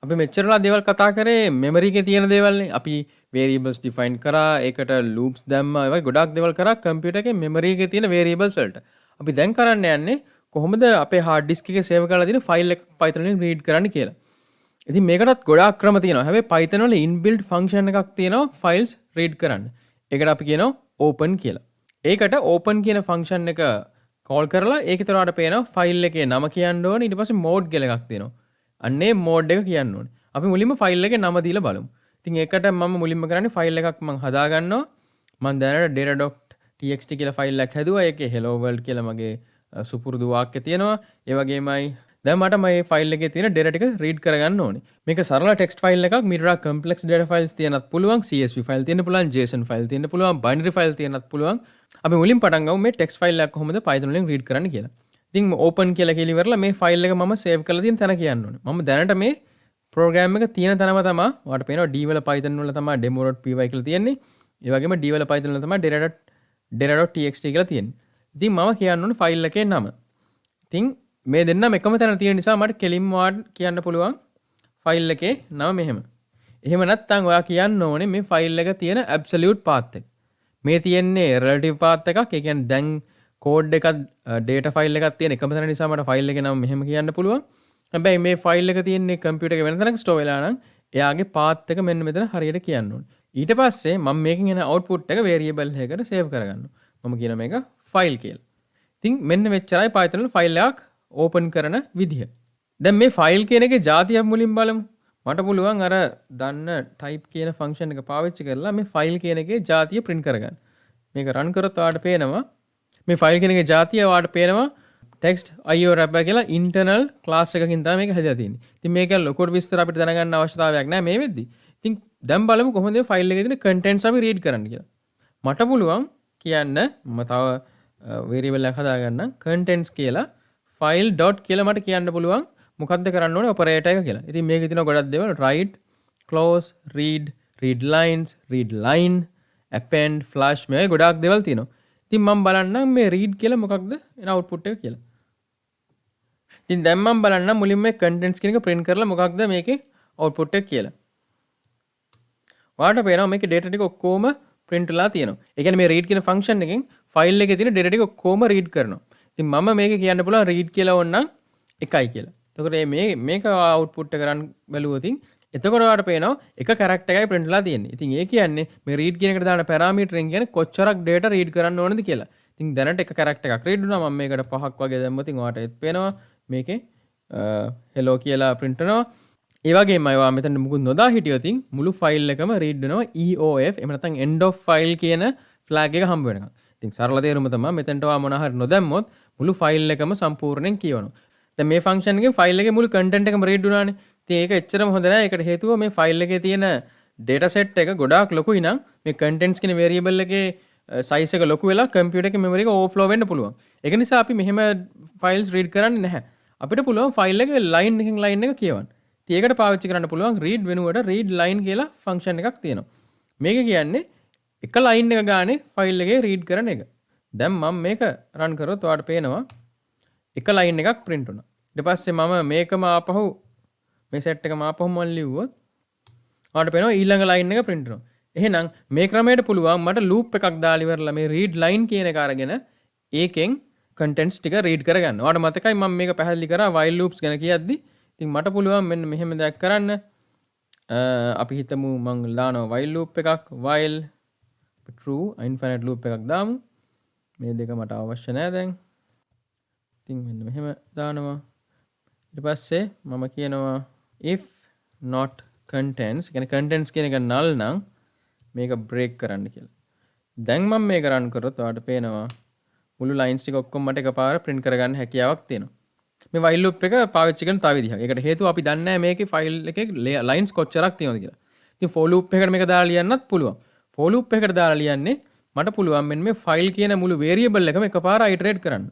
අපි මෙච්චරලා දේවල් කතා කරේ මෙමරි එකේ තියෙන දේවල්නේ. අපි variables define කරා, ඒකට loops දැම්මා, ඒ වගේ ගොඩාක් දේවල් කරා කම්පියුටර් එකේ මෙමරි එකේ තියෙන variables වලට. අපි දැන් කරන්න යන්නේ කොහොමද අපේ hard disk එකේ save කරලා තියෙන file එක Python වලින් read කරන්න කියලා. ඉතින් මේකටත් ගොඩාක් ක්‍රම තියෙනවා. හැබැයි Python වල inbuilt function එකක් තියෙනවා files read කරන්න. ඒකට අපි කියනවා open කියලා. ඒකට open කියන function එක call කරලා ඒකේ තොරවට පේනවා file එකේ නම කියන්න ඕනේ. ඊට පස්සේ mode කියලා එකක් තියෙනවා. අන්නේ mode එක කියන්න ඕනේ. අපි මුලින්ම file එකේ නම දීලා බලමු. ඉතින් ඒකට මම මුලින්ම කරන්නේ file එකක් මම හදා ගන්නවා. මම දැනට data.txt කියලා file එකක් හැදුවා. ඒකේ hello world කියලා මගේ සුපුරුදු වාක්‍ය තියෙනවා. ඒ වගේමයි දැන් මට මේ ෆයිල් එකේ තියෙන data ටික read කරගන්න ඕනේ. මේක සරල text file එකක්. මීට වඩා complex data files තියන්නත් පුළුවන්. CSV file තියෙන්න පුළුවන්. JSON file තියෙන්න පුළුවන්. binary file තියන්නත් පුළුවන්. අපි මුලින් පටන් ගමු මේ text file එකක් කොහොමද Python වලින් read කරන්න කියලා. ඉතින් open කියලා කියලා ඉවරලා මේ file එක මම save කරලා තියෙන තැන කියන්න ඕනේ. මම දැනට මේ program එක තියෙන තැනම තමයි ඔයාලට පේනවා D වල Python වල තමයි demo.py කියලා තියෙන්නේ. ඒ වගේම D වල Python වල තමයි data.txt කියලා තියෙන්නේ. ඉතින් මම කියන්න ඕනේ file එකේ නම. ඉතින් මේ දෙන්නම එකම තැන තියෙන නිසා මට කෙලින්ම ඔයාලට කියන්න පුළුවන් ෆයිල් එකේ නම මෙහෙම. එහෙම නැත්නම් ඔයා කියන්න ඕනේ මේ ෆයිල් එක තියෙන absolute path එක. මේ තියෙන්නේ relative path එකක්. ඒ කියන්නේ දැන් code එකක් data file එකක් තියෙන එකම තැන නිසා මට ෆයිල් එකේ නම මෙහෙම කියන්න පුළුවන්. හැබැයි මේ ෆයිල් එක තියෙන්නේ කම්පියුටර් එකේ වෙන තැනක store වෙලා නම් එයාගේ path එක මෙන්න මෙතන හරියට කියන්න ඕනේ. ඊට පස්සේ මම මේකෙන් එන output එක variable එකකට save කරගන්නවා. මම කියන මේක file කියලා. ඉතින් මෙන්න මෙච්චරයි Python වල ෆයිල් එකක් ඕපන් කරන විදිහ. දැන් මේ ෆයිල් කියන එකේ જાතියක් මුලින් බලමු. මට පුළුවන් අර දන්න type කියන ෆන්ක්ෂන් එක පාවිච්චි කරලා මේ ෆයිල් කියන එකේ જાතිය print කරගන්න. මේක run කරොත් ඔයාලට පේනවා මේ ෆයිල් කියන එකේ જાතිය ඔයාලට පේනවා text io wrapper කියලා internal class එකකින් තමයි මේක හදලා තියෙන්නේ. ඉතින් මේක ලොකුට විස්තර අපිට දැනගන්න අවශ්‍යතාවයක් නැහැ මේ වෙද්දි. ඉතින් දැන් බලමු කොහොමද මේ ෆයිල් එකේ තියෙන contents අපි read කරන්න කියලා. මට පුළුවන් කියන්න මම තව variable එකක් හදාගන්නම් contents කියලා file dot කියලා මට කියන්න පුළුවන් මොකක්ද කරන්න ඕනේ operator එක කියලා. ඉතින් මේකේ තියෙන ගොඩක් දේවල් write, close, read, read lines, read line, append, flush මේ ගොඩාක් දේවල් තියෙනවා. ඉතින් මම බලන්නම් මේ read කියලා මොකක්ද එන output එක කියලා. ඉතින් දැන් මම බලන්නම් මුලින්ම මේ contents කියන එක print කරලා මොකක්ද මේකේ output එක කියලා. ඔයාලට පේනවා මේකේ data ටික ඔක්කොම print වෙලා තියෙනවා. ඒ කියන්නේ මේ read කියන function එකෙන් file එකේ තියෙන data ටික ඔක්කොම read කරනවා. ඉතින් මම මේක කියන්න පුළුවන් read කියලා ඕනනම් එකයි කියලා. එතකොට මේක output එක run බැලුවොත් එතකොට ඔයාලට පේනවා එක character එකයි print වෙලා තියෙන්නේ. ඉතින් ඒ කියන්නේ මේ read කියන එකට දාන parameter එක කියන්නේ කොච්චරක් data read කරන්න ඕනද කියලා. ඉතින් දැනට එක character එකක් read වුණා. මම මේකට 5ක් වගේ දැම්මොත් ඉතින් ඔයාලට ඒත් පේනවා මේකේ hello කියලා print වෙනවා. ඒ වගේම ඔයා මෙතන මුකුත් නොදා හිටියොත් මුළු file එකම read වෙනවා EOF එහෙම නැත්නම් end of file කියන flag එක හම්බ වෙනකම්. ඉතින් සරල තේරුම තමයි මෙතනට ඔයා මොනවා හරි නොදැම්මොත් මුළු ෆයිල් එකම සම්පූර්ණයෙන් කියවනවා. දැන් මේ ෆන්ක්ෂන් එකෙන් ෆයිල් එකේ මුළු කන්ටෙන්ට් එකම රීඩ් වුණානේ. ඉතින් ඒක එච්චරම හොඳ නෑ. ඒකට හේතුව මේ ෆයිල් එකේ තියෙන data set එක ගොඩාක් ලොකුයි නම් මේ contents කියන variable එකේ size එක ලොකු වෙලා computer එකේ memory එක overflow වෙන්න පුළුවන්. ඒක නිසා අපි මෙහෙම files read කරන්නේ නැහැ. අපිට පුළුවන් ෆයිල් එකේ line එකෙන් line එක කියවන්න. ඉතින් ඒකට පාවිච්චි කරන්න පුළුවන් read වෙනුවට read line කියලා ෆන්ක්ෂන් එකක් තියෙනවා. මේක කියන්නේ එක line එක ගානේ ෆයිල් එකේ read කරන එක. දැන් මම මේක run කරොත් ඔයාලට පේනවා එක line එකක් print වුණා. ඊට පස්සේ මම මේකම ආපහු මේ set එකම ආපහු මම ලිව්වොත් ඔයාලට පේනවා ඊළඟ line එක print වෙනවා. එහෙනම් මේ ක්‍රමයට පුළුවන් මට loop එකක් දාලා ඉවරලා මේ read line කියන එක අරගෙන ඒකෙන් contents ටික read කරගන්න. ඔයාලට මතකයි මම මේක පැහැදිලි කරා while loops ගැන කියද්දි. ඉතින් මට පුළුවන් මෙන්න මෙහෙම දෙයක් කරන්න. අපි හිතමු මම දානවා while loop එකක් while true infinite loop එකක් දාමු. මේ දෙක මට අවශ්‍ය නැහැ දැන්. ඉතින් මෙන්න මෙහෙම දානවා. ඊට පස්සේ මම කියනවා if not contents කියන්නේ contents කියන එක null නම් මේක break කරන්න කියලා. දැන් මම මේක run කරොත් ඔයාලට පේනවා මුළු lines ටික ඔක්කොම මට එකපාර print කරගන්න හැකියාවක් තියෙනවා. මේ while loop එක පාවිච්චි කරන තව විදිහක්. ඒකට හේතුව අපි දන්නේ නැහැ මේකේ file එකේ lines කොච්චරක් තියෙනවද කියලා. ඉතින් for loop එකකට මේක දාලා ලියන්නත් පුළුවන්. for loop එකකට දාලා ලියන්නේ මට පුළුවන් මෙන්න මේ file කියන මුළු variable එකම එකපාර iterate කරන්න.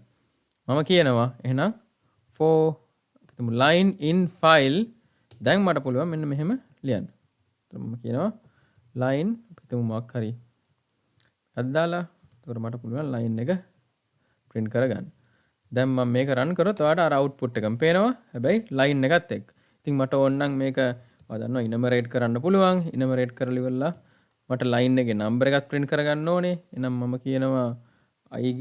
මම කියනවා එහෙනම් for line in file දැන් මට පුළුවන් මෙන්න මෙහෙම ලියන්න. මම කියනවා line හිතමු මොකක් හරි අද්දාලා එතකොට මට පුළුවන් line එක print කරගන්න. දැන් මම මේක run කරොත් ඔයාලට අර output එකම පේනවා. හැබැයි line එකත් එක්ක. ඉතින් මට ඕනනම් මේක ඔයාලා ඉනමරේට් කරන්න පුළුවන්. ඉනමරේට් කරලා ඉවරලා මට ලයින් එකේ නම්බර් එකක් print කරගන්න ඕනේ. එහෙනම් මම කියනවා i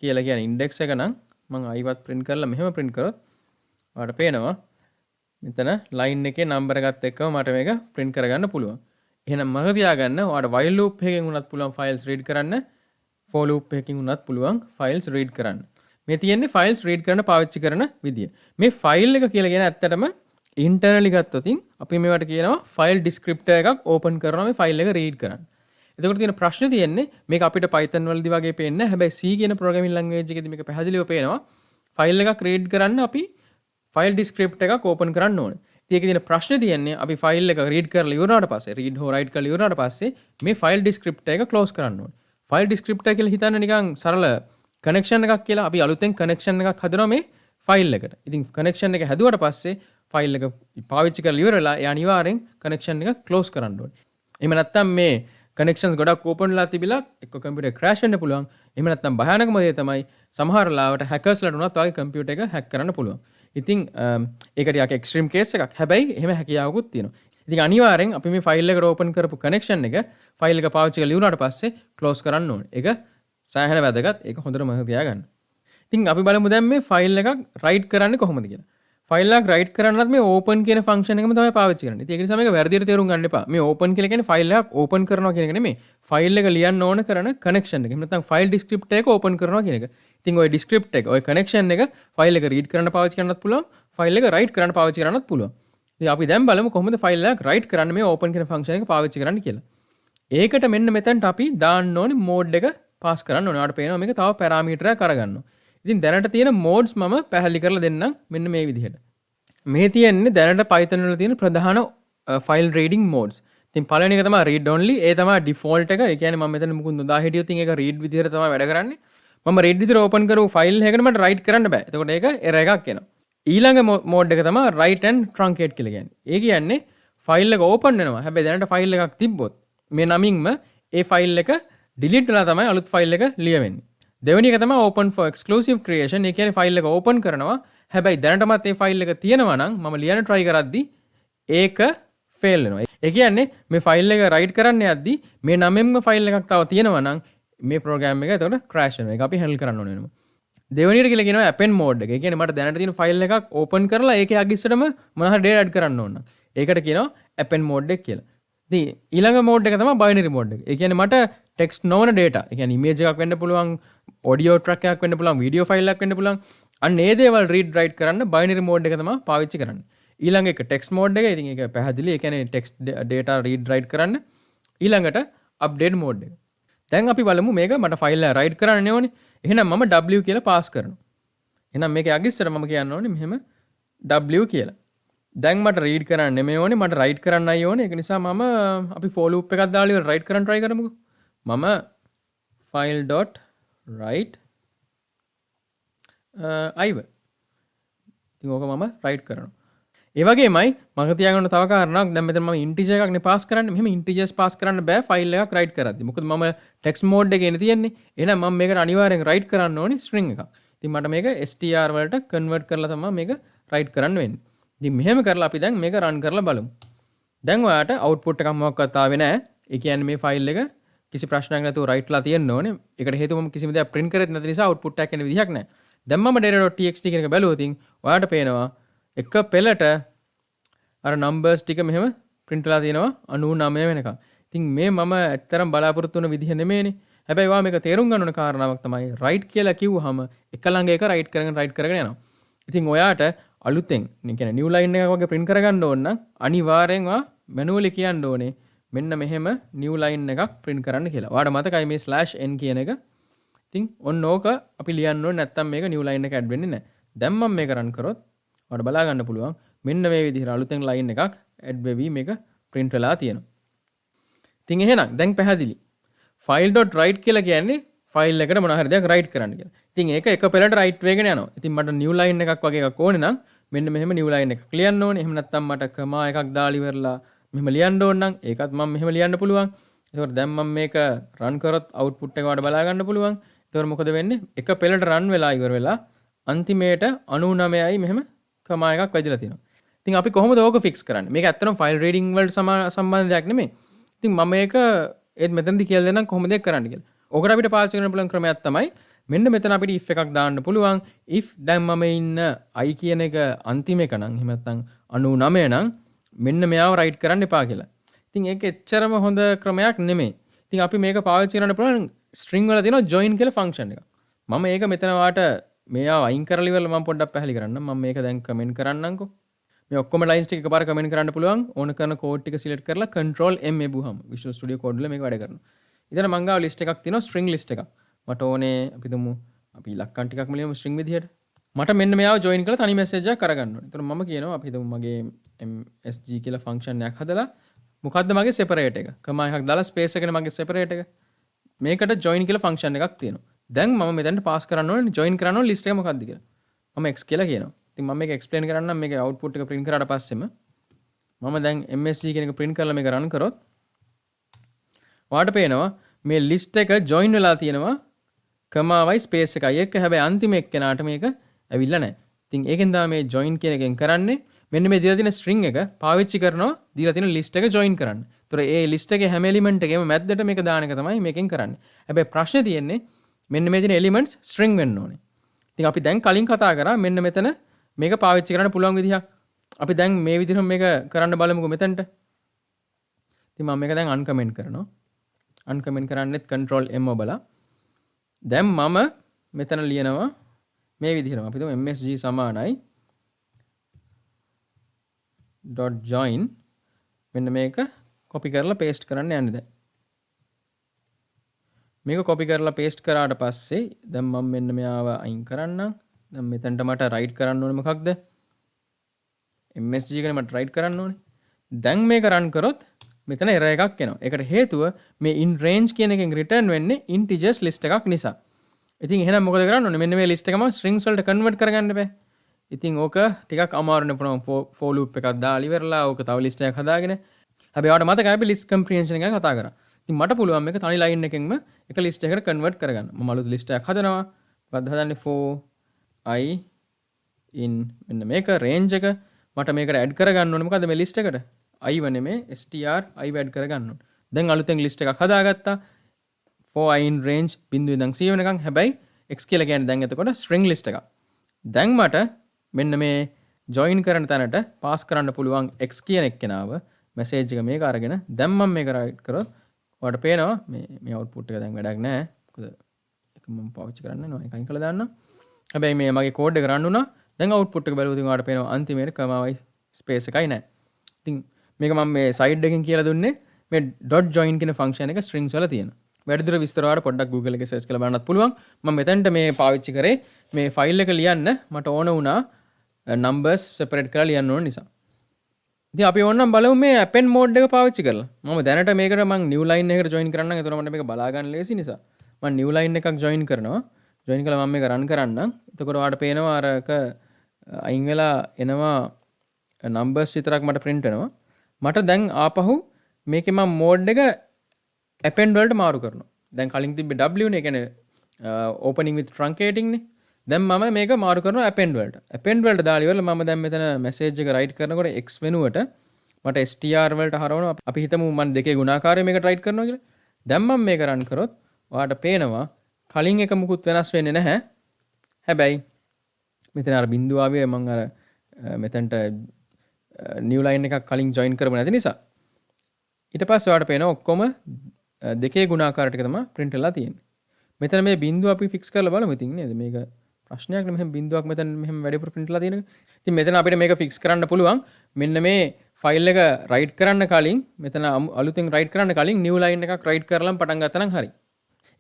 කියලා කියන ඉන්ඩෙක්ස් එක නම් මම i වත් print කරලා මෙහෙම print කරොත් ඔයාලට පේනවා මෙතන ලයින් එකේ නම්බර් එකත් එක්කම මට මේක print කරගන්න පුළුවන්. එහෙනම් මම තියාගන්න ඔයාලට while loop එකකින් උනත් පුළුවන් files read කරන්න. for loop එකකින් උනත් පුළුවන් files read කරන්න. මේ තියෙන්නේ files read කරන්න පාවිච්චි කරන විදිය. මේ file එක කියලා කියන ඇත්තටම internally ගත්තොතින් අපි මේවට කියනවා file descriptor එකක් open කරනවා මේ file එක read කරන්න. එතකොට තියෙන ප්‍රශ්නේ තියෙන්නේ මේක අපිට Python වලදී වගේ පේන්නේ නැහැ. හැබැයි C කියන programming language එකේදී මේක පැහැදිලිව පේනවා. file එකක් read කරන්න අපි file descriptor එකක් open කරන්න ඕනේ. ඉතින් ඒකේ තියෙන ප්‍රශ්නේ තියෙන්නේ අපි file එක read කරලා ඉවරනාට පස්සේ read හෝ write කරලා ඉවරනාට පස්සේ මේ file descriptor එක close කරන්න ඕනේ. file descriptor කියලා හිතන්න නිකන් සරල connection එකක් කියලා. අපි අලුතෙන් connection එකක් හදනවා මේ file එකට. ඉතින් connection එක හැදුවට පස්සේ file එක පාවිච්චි කරලා ඉවර වෙලා ඒ අනිවාර්යෙන් connection එක close කරන්න ඕනේ. එහෙම නැත්නම් මේ connections ගොඩක් open වෙලා තිබිලා එක්ක computer crash වෙන්න පුළුවන්. එහෙම නැත්නම් භයානකම දේ තමයි සමහර ලාවට hackers ලට උනත් ඔයාගේ computer එක hack කරන්න පුළුවන්. ඉතින් ඒක ටිකක් extreme case එකක්. හැබැයි එහෙම හැකියාවකුත් තියෙනවා. ඉතින් අනිවාර්යෙන් අපි මේ file එකට open කරපු connection එක file එක පාවිච්චි කරලා ඉවරනාට පස්සේ close කරන්න ඕනේ. ඒක සෑහෙන වැදගත්. ඒක හොඳට මතක තියාගන්න. ඉතින් අපි බලමු දැන් මේ file එකක් write කරන්නේ කොහොමද කියලා. file එකක් write කරන්නත් මේ open කියන function එකම තමයි පාවිච්චි කරන්නේ. ඉතින් ඒක නිසා මේක වැරදියට තේරුම් ගන්න එපා. මේ open කියලා කියන්නේ file එකක් open කරනවා කියන එක නෙමෙයි. file එක ලියන්න ඕන කරන connection එක. එහෙම නැත්නම් file descriptor එක open කරනවා කියන එක. ඉතින් ওই descriptor එක, ওই connection එක file එක read කරන්න පාවිච්චි කරන්නත් පුළුවන්. file එක write කරන්න පාවිච්චි කරන්නත් පුළුවන්. ඉතින් අපි දැන් බලමු කොහොමද file එකක් write කරන්න මේ open කියන function එක පාවිච්චි කරන්න කියලා. ඒකට මෙන්න මෙතනට අපි දාන්න ඕනේ mode එක pass කරන්න ඕනේ. ඔයාලට පේනවා මේක තව parameter එකක් අරගන්නවා. ඉතින් දැනට තියෙන modes මම පැහැදිලි කරලා දෙන්නම් මෙන්න මේ විදිහට. මේ තියෙන්නේ දැනට Python වල තියෙන ප්‍රධාන file reading modes. ඉතින් පළවෙනි එක තමයි read only. ඒ තමයි default එක. ඒ කියන්නේ මම මෙතන මුකුත් නොදා හිටියොත් ඉතින් ඒක read විදිහට තමයි වැඩ කරන්නේ. මම read විදිහට open කරපු file එකකට මට write කරන්න බෑ. එතකොට ඒක error එකක් එනවා. ඊළඟ mode එක තමයි write and truncate කියලා කියන්නේ. ඒ කියන්නේ file එක open වෙනවා. හැබැයි දැනට file එකක් තිබ්බොත් මේ නමින්ම ඒ file එක delete වෙලා තමයි අලුත් file එක ලියවෙන්නේ. දෙවෙනි එක තමයි open for exclusive creation. ඒ කියන්නේ file එක open කරනවා. හැබැයි දැනටමත් මේ ෆයිල් එක තියෙනවා නම් මම ලියන්න try කරද්දි ඒක fail වෙනවා. ඒ කියන්නේ මේ ෆයිල් එක write කරන්න යද්දි මේ නමෙන්ම ෆයිල් එකක් තව තියෙනවා නම් මේ program එක එතකොට crash වෙනවා. ඒක අපි handle කරන්න ඕනේ වෙනවා. දෙවෙනියට කියලා කියනවා append mode එක. ඒ කියන්නේ මට දැනට තියෙන ෆයිල් එකක් open කරලා ඒකේ අගිස්සටම මොන හරි data add කරන්න ඕන නම් ඒකට කියනවා append mode එක කියලා. ඉතින් ඊළඟ mode එක තමයි binary mode එක. ඒ කියන්නේ මට text නොවන data. ඒ කියන්නේ image එකක් වෙන්න පුළුවන්, audio track එකක් වෙන්න පුළුවන්, video file එකක් වෙන්න පුළුවන්. අන්න ඒ දේවල් read write කරන්න binary mode එක තමයි පාවිච්චි කරන්නේ. ඊළඟ එක text mode එක. ඉතින් ඒක පැහැදිලි. ඒ කියන්නේ text data read write කරන්න. ඊළඟට update mode එක. දැන් අපි බලමු මේක මට file එක write කරන්න ඕනේ. එහෙනම් මම w කියලා pass කරනවා. එහෙනම් මේකේ අගිස්සර මම කියන්න ඕනේ මෙහෙම w කියලා. දැන් මට read කරන්න නෙමෙයි ඕනේ, මට write කරන්නයි ඕනේ. ඒක නිසා මම අපි for loop එකක් දාලා ඉවර write කරන්න try කරමුකෝ. මම file.write අයිව. ඉතින් ඕක මම write කරනවා. ඒ වගේමයි මම තියාගන්න තව කාරණාවක්. දැන් මෙතන මම integer එකක් නේ pass කරන්නේ. මෙහෙම integers pass කරන්න බෑ file එකක් write කරද්දි. මොකද මම text mode එකේ තියෙන්නේ. එහෙනම් මම මේකට අනිවාර්යෙන් write කරන්න ඕනේ string එකක්. ඉතින් මට මේක str වලට convert කරලා තමයි මේක write කරන්න වෙන්නේ. ඉතින් මෙහෙම කරලා අපි දැන් මේක run කරලා බලමු. දැන් ඔයාලට output එකක් මොකක්වත් ආවේ නැහැ. ඒ කියන්නේ මේ file එක කිසි ප්‍රශ්නයක් නැතුව write ලා තියෙන්න ඕනේ. ඒකට හේතුව මම කිසිම දෙයක් print කරෙත් නැති නිසා output එකක් එන විදිහක් නැහැ. දැන් මම data.txt කියන එක බැලුවොත් ඔයාලට පේනවා එක පෙළට අර numbers ටික මෙහෙම print වෙලා තියෙනවා 99 වෙනකන්. ඉතින් මේ මම ඇත්තරම් බලාපොරොත්තු වෙන විදිහ නෙමෙයිනේ. හැබැයි ඔයා මේක තේරුම් ගන්න ඕන කාරණාවක් තමයි write කියලා කිව්වහම එක ළඟ එක write කරගෙන යනවා. ඉතින් ඔයාට අලුතෙන් කියන්නේ new line එකක් වගේ print කරගන්න ඕන නම් අනිවාර්යෙන් ඔයා manually කියන්න ඕනේ මෙන්න මෙහෙම new line එකක් print කරන්න කියලා. ඔයාට මතකයි මේ /n කියන එක. ඉතින් ඔන්න ඕක අපි ලියන්න ඕනේ නැත්නම් මේක new line එක add වෙන්නේ නැහැ. දැන් මම මේක run කරොත් ඔයාලට බලා ගන්න පුළුවන් මෙන්න මේ විදිහට අලුතෙන් line එකක් add වෙවි මේක print වෙලා තියෙනවා. ඉතින් එහෙනම් දැන් පැහැදිලි. file.write කියලා කියන්නේ file එකට මොන හරි දෙයක් write කරන්න කියලා. ඉතින් ඒක එක පෙළට write වෙගෙන යනවා. ඉතින් මට new line එකක් වගේ එකක් ඕනේ නම් මෙන්න මෙහෙම new line එකක් ලියන්න ඕනේ. එහෙම නැත්නම් මට comma එකක් දාලා ඉවරලා මෙහෙම ලියන්න ඕන නම් ඒකත් මම මෙහෙම ලියන්න පුළුවන්. ඒකෝර දැන් මම මේක run කරොත් output එක වඩ බලා ගන්න පුළුවන්. ඒතකොට මොකද වෙන්නේ? එක පෙළට run වෙලා ඉවර වෙලා අන්තිමේට 99යි මෙහෙම කමා එකක් වැදිලා තියෙනවා. ඉතින් අපි කොහොමද ඕක ෆික්ස් කරන්නේ? මේක ඇත්තටම ෆයිල් රීඩින් වලට සම්බන්ධ දෙයක් නෙමෙයි. ඉතින් මම මේක ඒත් මෙතනදී කියලා දෙන්නම් කොහොමද ඒක කරන්න කියලා. ඕකට අපිට පාවිච්චි කරන්න පුළුවන් ක්‍රමයක් තමයි මෙන්න මෙතන අපිට if එකක් දාන්න පුළුවන්. if දැන් මම ඉන්න i කියන එක අන්තිම එක නම් එහෙම නැත්නම් 99 නම් මෙන්න මෙයාව රයිට් කරන්න එපා කියලා. ඉතින් ඒක එච්චරම හොඳ ක්‍රමයක් නෙමෙයි. ඉතින් අපි මේක පාවිච්චි කරන්න පුළුවන් string වල තියෙනවා join කියලා function එකක්. මම ඒක මෙතන වාට මෙයාව අයින් කරලා ඉවරලා මම පොඩ්ඩක් පැහැදිලි කරන්නම්. මම මේක දැන් කමෙන්ට් කරන්නම්කෝ. මේ ඔක්කොම ලයින්ස් ටික එකපාර කමෙන්ට් කරන්න පුළුවන්. ඕන කරන කෝඩ් ටික සිලෙක්ට් කරලා control m එබුවහම Visual Studio Code වල මේක වැඩ කරනවා. ඉතින් මං ගාව ලිස්ට් එකක් තියෙනවා string list එකක්. මට ඕනේ අපි දුමු අපි ඉලක්කම් ටිකක් මෙලියමු string විදිහට. මට මෙන්න මෙයාව join කරලා තනි message එකක් කරගන්න ඕනේ. ඒතර මම කියනවා අපි හිතමු මගේ msg කියලා function එකක් හදලා මොකද්ද මගේ separate එක. කමා එකක් දාලා space එකනේ මගේ separate එක. මේකට join කියලා function එකක් තියෙනවා. දැන් මම මෙතනට pass කරන්න ඕනේ join කරන්න ඕනේ list එක මොකක්ද කියලා. මම x කියලා කියනවා. ඉතින් මම මේක explain කරන්නම් මේකේ output එක print කරාට පස්සෙම මම දැන් msg කියන එක print කරලා මේක run කරොත් ඔයාලට පේනවා මේ list එක join වෙලා තියෙනවා කමාවයි space එකයි එක්ක. හැබැයි අන්තිම එක්කෙනාට මේක ඇවිල්ලා නැහැ. ඉතින් ඒකෙන් තමයි මේ join කියන එකෙන් කරන්නේ මෙන්න මේ දීලා තියෙන string එක පාවිච්චි කරනවා දීලා තියෙන list එක join කරන්න. ඒතර ඒ list එකේ හැම element එකේම මැද්දට මේක දාන එක තමයි මේකෙන් කරන්නේ. හැබැයි ප්‍රශ්නේ තියෙන්නේ මෙන්න මේ තියෙන elements string වෙන්න ඕනේ. ඉතින් අපි දැන් කලින් කතා කරා මෙන්න මෙතන මේක පාවිච්චි කරන්න පුළුවන් විදිහක්. අපි දැන් මේ විදිහට මේක කරන්න බලමුකෝ මෙතනට. ඉතින් මම මේක දැන් uncomment කරනවා. uncomment කරන්නෙත් control m ඔබලා. දැන් මම මෙතන ලියනවා මේ විදිහටම. අපි හිතමු msg සමානයි .join මෙන්න මේක copy කරලා paste කරන්න යන්නේ දැන්. මේක copy කරලා paste කරාට පස්සේ දැන් මම මෙන්න මෙයාව අයින් කරන්නම්. දැන් මෙතනට මට write කරන්න ඕනේ මොකක්ද? msg එකනේ මට write කරන්න ඕනේ. දැන් මේක run කරොත් මෙතන error එකක් එනවා. ඒකට හේතුව මේ in range කියන එකෙන් return වෙන්නේ integers list එකක් නිසා. ඉතින් එහෙනම් මොකද කරන්න ඕනේ? මෙන්න මේ list එකම strings වලට convert කරගන්න බෑ. ඉතින් ඕක ටිකක් අමාරුනේ පුරම for loop එකක් දාලා ඉවරලා ඕක තව list එකක් හදාගෙන. හැබැයි ඔයාලට මතකයි අපි list comprehension එක ගැන කතා කරා. ඉතින් මට පුළුවන් මේක තනි line එකකින්ම එක list එකකට convert කරගන්න. මම අලුත් list එකක් හදනවා. මොකද්ද හදන්නේ? for I in මෙන්න මේක range එක මට මේකට add කරගන්න ඕනේ. මොකද්ද මේ list එකට? I වනේ str I add කරගන්න ඕනේ. දැන් අලුතෙන් list එකක් හදාගත්තා. for I in range බිඳුවේ ඉඳන් 100 වෙනකන්. හැබැයි x කියලා කියන්නේ දැන් එතකොට string list එකක්. දැන් මට මෙන්න මේ join කරන තැනට pass කරන්න පුළුවන් x කියන එක්කෙනාව message එක මේක අරගෙන දැන් මම මේක write කරොත් ඔයාලට පේනවා මේ output එක දැන් වැඩක් නැහැ. මොකද ඒක මම පාවිච්චි කරන්නේ නැහැ. ඒක අයින් කළා දාන්න. හැබැයි මේ මගේ code එක run වුණා. දැන් output එක බලුවොත් ඔයාලට පේනවා අන්තිමේට කමාවයි space එකයි නැහැ. ඉතින් මේක මම මේ side එකකින් කියලා දුන්නේ මේ .join කියන function එක strings වල තියෙනවා. වැඩිදුර විස්තර වලට පොඩ්ඩක් Google එකේ search කරලා බලන්නත් පුළුවන්. මම මෙතනට මේ පාවිච්චි කරේ මේ file එක ලියන්න මට ඕන වුණා numbers separate කරලා ලියන්න ඕන නිසා. ඉතින් අපි ඕනනම් බලමු මේ append mode එක පාවිච්චි කරලා. මම දැනට මේකට මම new line එකකට join කරන්නම්. ඒතකොට මට මේක බලා ගන්න ලේසි නිසා මම new line එකක් join කරනවා. join කළා මම මේක run කරන්නම්. එතකොට ඔයාලට පේනවා අරක අයින් වෙලා එනවා numbers විතරක් මට print වෙනවා. මට දැන් ආපහු මේකේ මම mode එක append වලට මාරු කරනවා. දැන් කලින් තිබ්බේ w නේ. ඒ කියන්නේ opening with truncating නේ. දැන් මම මේක මාරු කරනවා append වලට. append වලට දාලා ඉවරලා මම දැන් මෙතන message එක write කරනකොට x වෙනුවට මට str වලට හරවනවා. අපි හිතමු මම දෙකේ ගුණාකාරය මේකට write කරනවා කියලා. දැන් මම මේක run කරොත් ඔයාලට පේනවා කලින් එක මුකුත් වෙනස් වෙන්නේ නැහැ. හැබැයි මෙතන අර බිඳුව ආවේ මම අර මෙතනට new line එකක් කලින් join කරපු නැති නිසා. ඊට පස්සේ ඔයාලට පේනවා ඔක්කොම දෙකේ ගුණාකාර ටික තමයි print වෙලා තියෙන්නේ. මෙතන මේ බිඳුව අපි fix කරලා බලමු ඉතින් නේද? මේක ප්‍රශ්නයක් නේ. මෙහෙම බිඳුවක් මෙතන මෙහෙම වැඩිපුර print වෙලා තියෙන එක. ඉතින් මෙතන අපිට මේක fix කරන්න පුළුවන්. මෙන්න මේ file එක write කරන්න කලින් මෙතන අලුතෙන් write කරන්න කලින් new line එකක් write කරලම පටන් ගත්තා නම් හරි.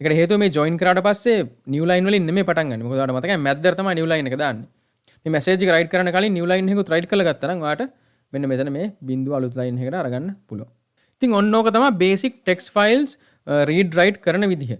ඒකට හේතුව මේ join කරාට පස්සේ new line වලින් නෙමෙයි පටන් ගන්න. මොකද ඔයාලට මතකයි මැද්දට තමයි new line එක දාන්නේ. මේ message එක write කරන්න කලින් new line එකකුත් write කරලා ගත්තා නම් ඔයාලට මෙන්න මෙතන මේ බිඳුව අලුත් line එකකට අරගන්න පුළුවන්. ඉතින් ඔන්න ඕක තමයි basic text files read write කරන විදිහ.